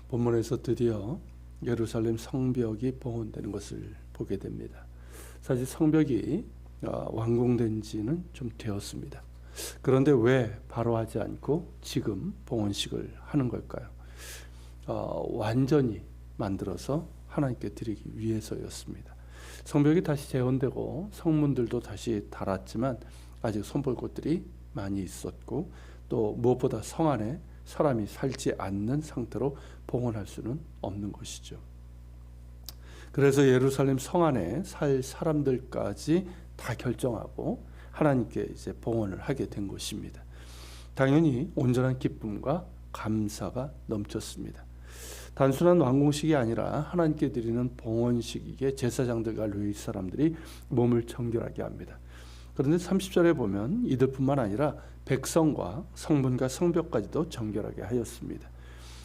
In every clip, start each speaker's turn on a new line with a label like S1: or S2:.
S1: 본문에서 드디어 예루살렘 성벽이 봉헌되는 것을 보게 됩니다. 사실 성벽이 완공된 지는 좀 되었습니다. 그런데 왜 바로 하지 않고 지금 봉헌식을 하는 걸까요? 완전히 만들어서 하나님께 드리기 위해서였습니다. 성벽이 다시 재건되고 성문들도 다시 달았지만 아직 손볼 곳들이 많이 있었고, 또 무엇보다 성 안에 사람이 살지 않는 상태로 봉헌할 수는 없는 것이죠. 그래서 예루살렘 성 안에 살 사람들까지 다 결정하고 하나님께 이제 봉헌을 하게 된 것입니다. 당연히 온전한 기쁨과 감사가 넘쳤습니다. 단순한 완공식이 아니라 하나님께 드리는 봉헌식이기에 제사장들과 레위 사람들이 몸을 정결하게 합니다. 그런데 30절에 보면 이들뿐만 아니라 백성과 성문과 성벽까지도 정결하게 하였습니다.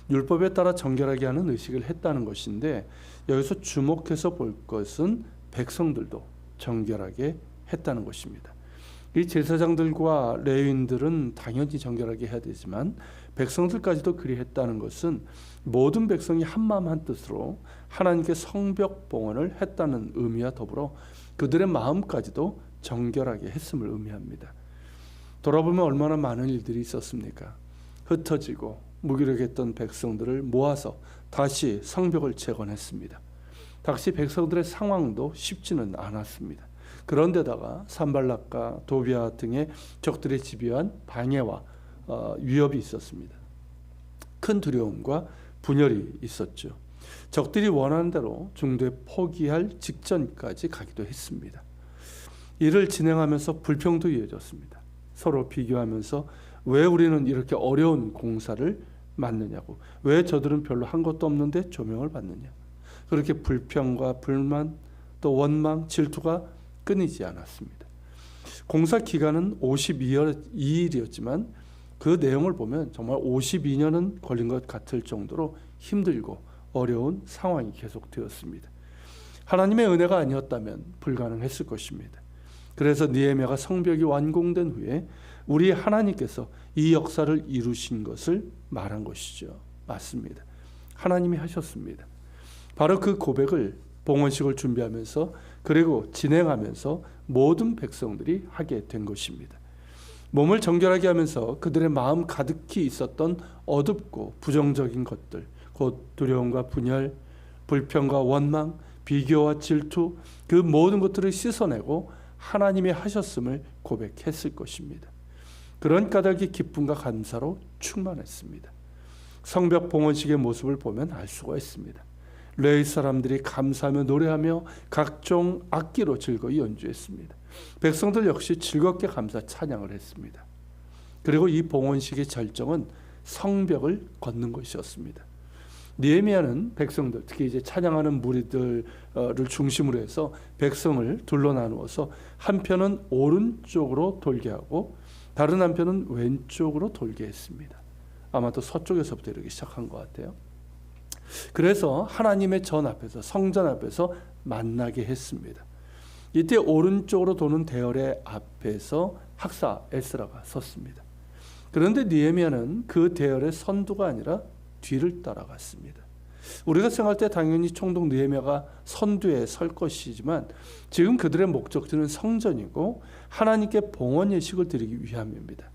S1: 율법에 따라 정결하게 하는 의식을 했다는 것인데, 여기서 주목해서 볼 것은 백성들도 정결하게 했다는 것입니다. 이 제사장들과 레위인들은 당연히 정결하게 해야 되지만 백성들까지도 그리했다는 것은 모든 백성이 한마음 한뜻으로 하나님께 성벽 봉헌을 했다는 의미와 더불어 그들의 마음까지도 정결하게 했음을 의미합니다. 돌아보면 얼마나 많은 일들이 있었습니까? 흩어지고 무기력했던 백성들을 모아서 다시 성벽을 재건했습니다. 당시 백성들의 상황도 쉽지는 않았습니다. 그런데다가 산발락과 도비아 등의 적들의 집요한 방해와 위협이 있었습니다. 큰 두려움과 분열이 있었죠. 적들이 원하는 대로 중도에 포기할 직전까지 가기도 했습니다. 이를 진행하면서 불평도 이어졌습니다. 서로 비교하면서 왜 우리는 이렇게 어려운 공사를 맡느냐고, 왜 저들은 별로 한 것도 없는데 조명을 받느냐, 그렇게 불평과 불만 또 원망, 질투가 끊이지 않았습니다. 공사 기간은 52일이었지만 그 내용을 보면 정말 52년은 걸린 것 같을 정도로 힘들고 어려운 상황이 계속되었습니다. 하나님의 은혜가 아니었다면 불가능했을 것입니다. 그래서 느헤미야가 성벽이 완공된 후에 우리 하나님께서 이 역사를 이루신 것을 말한 것이죠. 맞습니다. 하나님이 하셨습니다. 바로 그 고백을 봉헌식을 준비하면서 그리고 진행하면서 모든 백성들이 하게 된 것입니다. 몸을 정결하게 하면서 그들의 마음 가득히 있었던 어둡고 부정적인 것들, 곧 두려움과 분열, 불평과 원망, 비교와 질투, 그 모든 것들을 씻어내고 하나님이 하셨음을 고백했을 것입니다. 그런 까닭이 기쁨과 감사로 충만했습니다. 성벽 봉헌식의 모습을 보면 알 수가 있습니다. 레위 사람들이 감사하며 노래하며 각종 악기로 즐거이 연주했습니다. 백성들 역시 즐겁게 감사 찬양을 했습니다. 그리고 이 봉헌식의 절정은 성벽을 걷는 것이었습니다. 느헤미야는 백성들, 특히 이제 찬양하는 무리들을 중심으로 해서 백성을 둘러 나누어서 한편은 오른쪽으로 돌게 하고 다른 한편은 왼쪽으로 돌게 했습니다. 아마도 서쪽에서부터 이렇게 시작한 것 같아요. 그래서 하나님의 전 앞에서, 성전 앞에서 만나게 했습니다. 이때 오른쪽으로 도는 대열의 앞에서 학사 에스라가 섰습니다. 그런데 느헤미야는 그 대열의 선두가 아니라 뒤를 따라갔습니다. 우리가 생각할 때 당연히 총독 느헤미야가 선두에 설 것이지만 지금 그들의 목적지는 성전이고 하나님께 봉헌 예식을 드리기 위함입니다.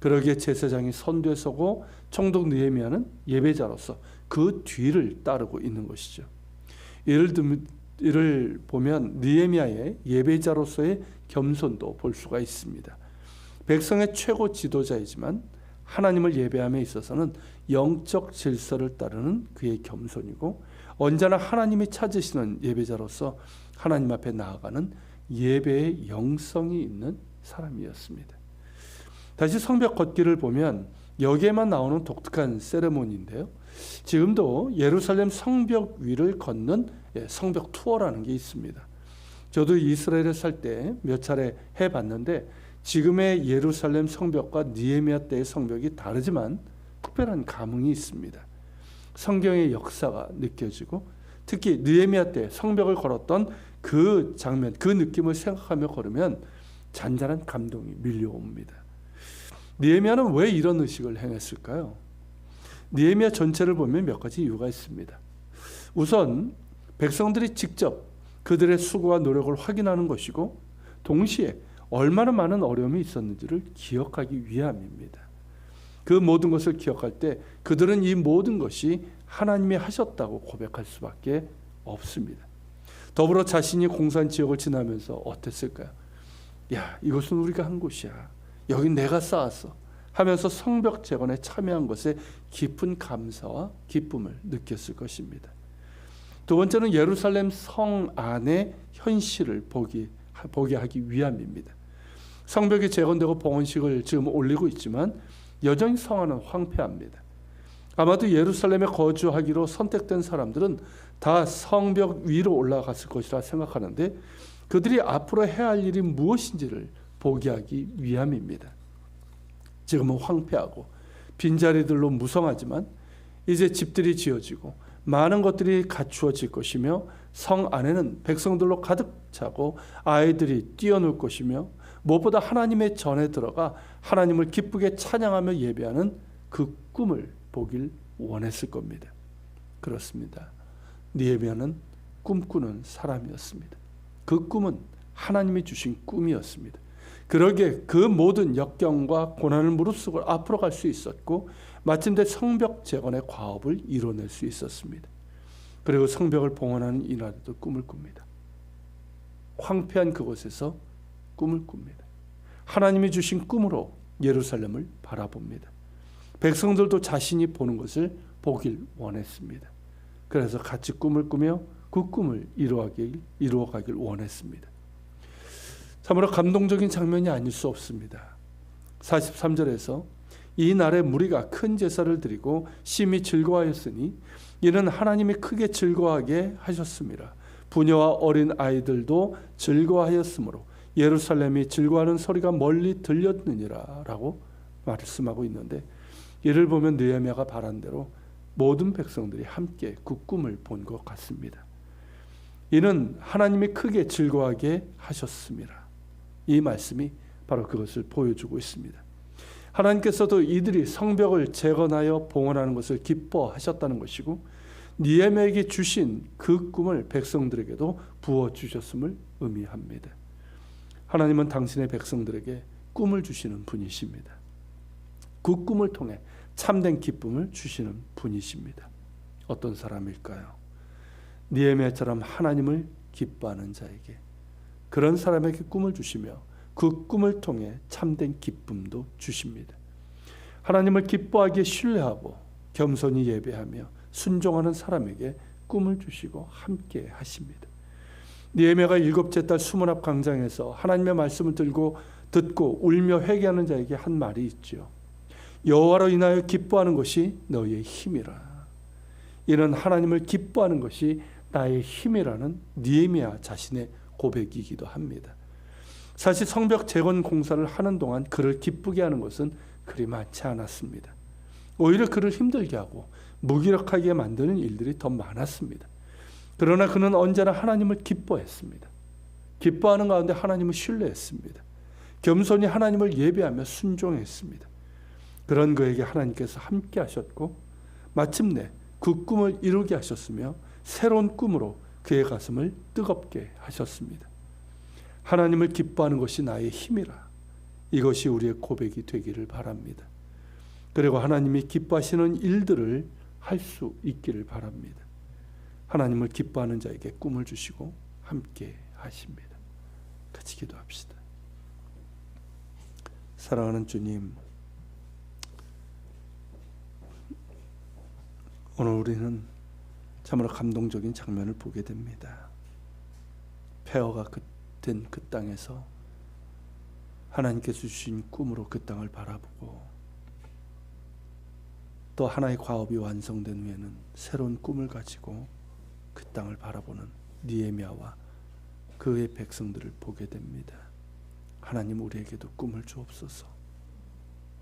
S1: 그러기에 제사장이 선두에 서고 총독 느헤미야는 예배자로서 그 뒤를 따르고 있는 것이죠. 이를 보면 느헤미야의 예배자로서의 겸손도 볼 수가 있습니다. 백성의 최고 지도자이지만 하나님을 예배함에 있어서는 영적 질서를 따르는 그의 겸손이고 언제나 하나님이 찾으시는 예배자로서 하나님 앞에 나아가는 예배의 영성이 있는 사람이었습니다. 다시 성벽 걷기를 보면 여기에만 나오는 독특한 세레모니인데요. 지금도 예루살렘 성벽 위를 걷는 성벽 투어라는 게 있습니다. 저도 이스라엘에 살 때 몇 차례 해봤는데 지금의 예루살렘 성벽과 느헤미야 때의 성벽이 다르지만 특별한 감흥이 있습니다. 성경의 역사가 느껴지고 특히 느헤미야 때 성벽을 걸었던 그 장면, 그 느낌을 생각하며 걸으면 잔잔한 감동이 밀려옵니다. 느헤미야는 왜 이런 의식을 행했을까요? 느헤미야 전체를 보면 몇 가지 이유가 있습니다. 우선 백성들이 직접 그들의 수고와 노력을 확인하는 것이고, 동시에 얼마나 많은 어려움이 있었는지를 기억하기 위함입니다. 그 모든 것을 기억할 때 그들은 이 모든 것이 하나님이 하셨다고 고백할 수밖에 없습니다. 더불어 자신이 공산 지역을 지나면서 어땠을까요? 야, 이것은 우리가 한 곳이야. 여긴 내가 쌓았어. 하면서 성벽 재건에 참여한 것에 깊은 감사와 기쁨을 느꼈을 것입니다. 두 번째는 예루살렘 성 안의 현실을 보게 하기 위함입니다. 성벽이 재건되고 봉헌식을 지금 올리고 있지만 여전히 성 안은 황폐합니다. 아마도 예루살렘에 거주하기로 선택된 사람들은 다 성벽 위로 올라갔을 것이라 생각하는데, 그들이 앞으로 해야 할 일이 무엇인지를 보게 하기 위함입니다. 지금은 황폐하고 빈자리들로 무성하지만 이제 집들이 지어지고 많은 것들이 갖추어질 것이며, 성 안에는 백성들로 가득 차고 아이들이 뛰어놀 것이며, 무엇보다 하나님의 전에 들어가 하나님을 기쁘게 찬양하며 예배하는 그 꿈을 보길 원했을 겁니다. 그렇습니다. 느헤미야는 꿈꾸는 사람이었습니다. 그 꿈은 하나님이 주신 꿈이었습니다. 그러기에 그 모든 역경과 고난을 무릅쓰고 앞으로 갈 수 있었고, 마침내 성벽 재건의 과업을 이뤄낼 수 있었습니다. 그리고 성벽을 봉헌하는 이날에도 꿈을 꿉니다. 황폐한 그곳에서 꿈을 꿉니다. 하나님이 주신 꿈으로 예루살렘을 바라봅니다. 백성들도 자신이 보는 것을 보길 원했습니다. 그래서 같이 꿈을 꾸며 그 꿈을 이루어가길 원했습니다. 참으로 감동적인 장면이 아닐 수 없습니다. 43절에서 이 날에 무리가 큰 제사를 드리고 심히 즐거워하였으니 이는 하나님이 크게 즐거워하게 하셨습니다. 부녀와 어린 아이들도 즐거워하였으므로 예루살렘이 즐거워하는 소리가 멀리 들렸느니라 라고 말씀하고 있는데, 이를 보면 느헤미야가 바란 대로 모든 백성들이 함께 그 꿈을 본 것 같습니다. 이는 하나님이 크게 즐거워하게 하셨습니다. 이 말씀이 바로 그것을 보여주고 있습니다. 하나님께서도 이들이 성벽을 재건하여 봉헌하는 것을 기뻐하셨다는 것이고, 느헤미야에게 주신 그 꿈을 백성들에게도 부어주셨음을 의미합니다. 하나님은 당신의 백성들에게 꿈을 주시는 분이십니다. 그 꿈을 통해 참된 기쁨을 주시는 분이십니다. 어떤 사람일까요? 느헤미야처럼 하나님을 기뻐하는 자에게, 그런 사람에게 꿈을 주시며 그 꿈을 통해 참된 기쁨도 주십니다. 하나님을 기뻐하기에 신뢰하고 겸손히 예배하며 순종하는 사람에게 꿈을 주시고 함께 하십니다. 느헤미야가 7째 달 수문 앞 광장에서 하나님의 말씀을 듣고 울며 회개하는 자에게 한 말이 있죠. 여호와로 인하여 기뻐하는 것이 너희의 힘이라. 이는 하나님을 기뻐하는 것이 나의 힘이라는 느헤미야 자신의 고백이기도 합니다. 사실 성벽 재건 공사를 하는 동안 그를 기쁘게 하는 것은 그리 많지 않았습니다. 오히려 그를 힘들게 하고 무기력하게 만드는 일들이 더 많았습니다. 그러나 그는 언제나 하나님을 기뻐했습니다. 기뻐하는 가운데 하나님을 신뢰했습니다. 겸손히 하나님을 예배하며 순종했습니다. 그런 그에게 하나님께서 함께 하셨고, 마침내 그 꿈을 이루게 하셨으며 새로운 꿈으로 그의 가슴을 뜨겁게 하셨습니다. 하나님을 기뻐하는 것이 나의 힘이라. 이것이 우리의 고백이 되기를 바랍니다. 그리고 하나님이 기뻐하시는 일들을 할 수 있기를 바랍니다. 하나님을 기뻐하는 자에게 꿈을 주시고 함께 하십니다. 같이 기도합시다. 사랑하는 주님, 오늘 우리는 참으로 감동적인 장면을 보게 됩니다. 폐허가 된 그 땅에서 하나님께서 주신 꿈으로 그 땅을 바라보고, 또 하나의 과업이 완성된 후에는 새로운 꿈을 가지고 그 땅을 바라보는 느헤미야와 그의 백성들을 보게 됩니다. 하나님, 우리에게도 꿈을 주옵소서.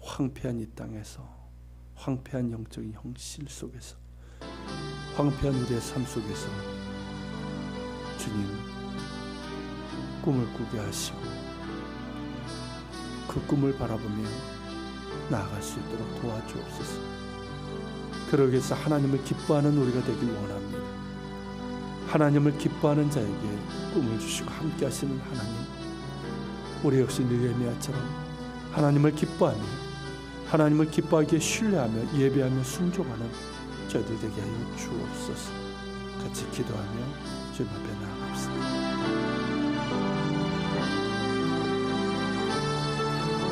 S1: 황폐한 이 땅에서, 황폐한 영적인 현실 속에서, 황폐한 우리의 삶 속에서 주님 꿈을 꾸게 하시고 그 꿈을 바라보며 나아갈 수 있도록 도와주옵소서. 그러기 위해서 하나님을 기뻐하는 우리가 되길 원합니다. 하나님을 기뻐하는 자에게 꿈을 주시고 함께 하시는 하나님, 우리 역시 느헤미야처럼 하나님을 기뻐하며 하나님을 기뻐하기에 신뢰하며 예배하며 순종하는 저희들 되게 하여 주옵소서. 같이 기도하며 주님 앞에 나아갑시다.